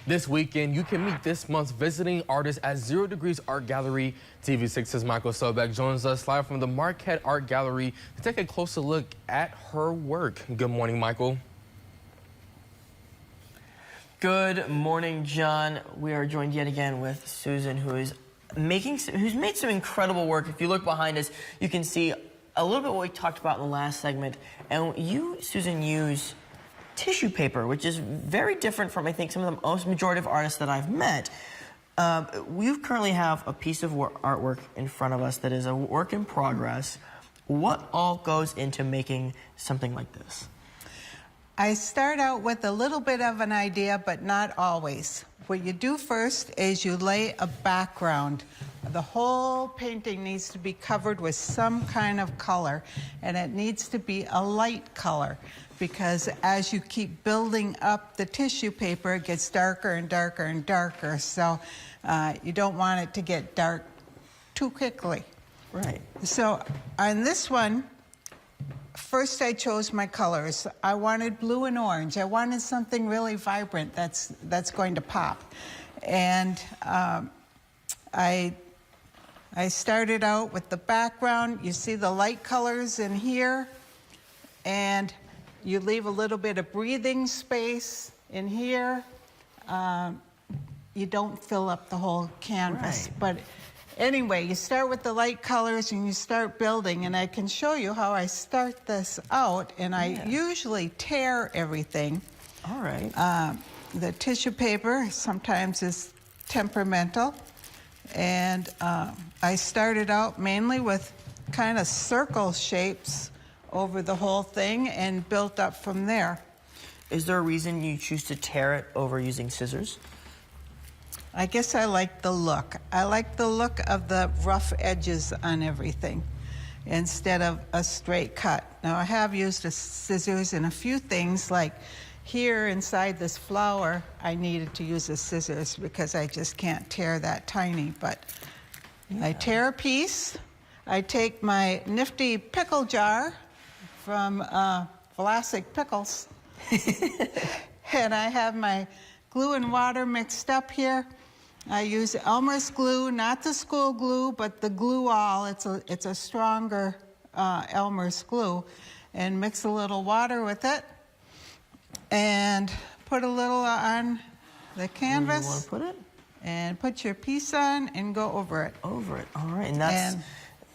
This weekend, you can meet this month's visiting artist at 0 Degrees Art Gallery. TV6's Michael Sobek joins us live from the Marquette Art Gallery to take a closer look at her work. Good morning, Michael. Good morning, John. We are joined yet again with Susan, who's made some incredible work. If you look behind us, you can see a little bit what we talked about in the last segment. And you, Susan, use tissue paper, which is very different from, I think, some of the most majority of artists that I've met. We currently have a piece of artwork in front of us that is a work in progress. What all goes into making something like this? I start out with a little bit of an idea, but not always. What you do first is you lay a background. The whole painting needs to be covered with some kind of color, and it needs to be a light color, because as you keep building up the tissue paper, it gets darker and darker and darker, so you don't want it to get dark too quickly. Right. So on this one, first I chose my colors. I wanted blue and orange. I wanted something really vibrant that's going to pop. And I started out with the background. You see the light colors in here, and you leave a little bit of breathing space in here. You don't fill up the whole canvas. Right. But anyway, you start with the light colors and you start building, and I can show you how I start this out, and I usually tear everything. All right. The tissue paper sometimes is temperamental, and I started out mainly with kind of circle shapes over the whole thing and built up from there. Is there a reason you choose to tear it over using scissors? I guess I like the look. I like the look of the rough edges on everything instead of a straight cut. Now, I have used a scissors in a few things, like here inside this flower, I needed to use a scissors because I just can't tear that tiny, but I tear a piece. I take my nifty pickle jar from Vlasic Pickles, and I have my glue and water mixed up here. I use Elmer's glue, not the school glue, but the glue all. It's a stronger Elmer's glue, and mix a little water with it, and put a little on the canvas. You want to put it? And put your piece on and go over it. Over it. All right, and that's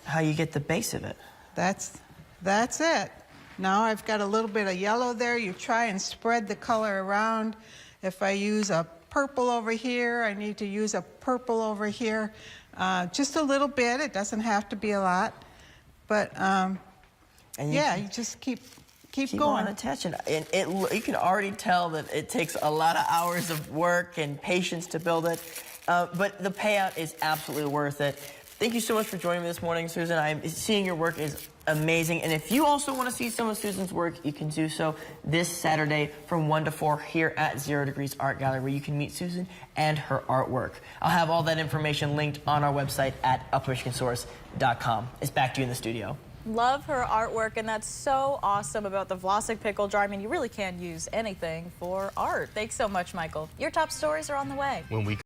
how you get the base of it. That's it. Now I've got a little bit of yellow there. You try and spread the color around. If I use a purple over here, I need to use a purple over here. Just a little bit. It doesn't have to be a lot. But you just keep going. On attaching. And you can already tell that it takes a lot of hours of work and patience to build it. But the payout is absolutely worth it. Thank you so much for joining me this morning, Susan. Seeing your work is amazing. And if you also want to see some of Susan's work, you can do so this Saturday from 1 to 4 here at 0 Degrees Art Gallery, where you can meet Susan and her artwork. I'll have all that information linked on our website at upmichigansource.com. It's back to you in the studio. Love her artwork, and that's so awesome about the Vlasic pickle jar. I mean, you really can use anything for art. Thanks so much, Michael. Your top stories are on the way. When we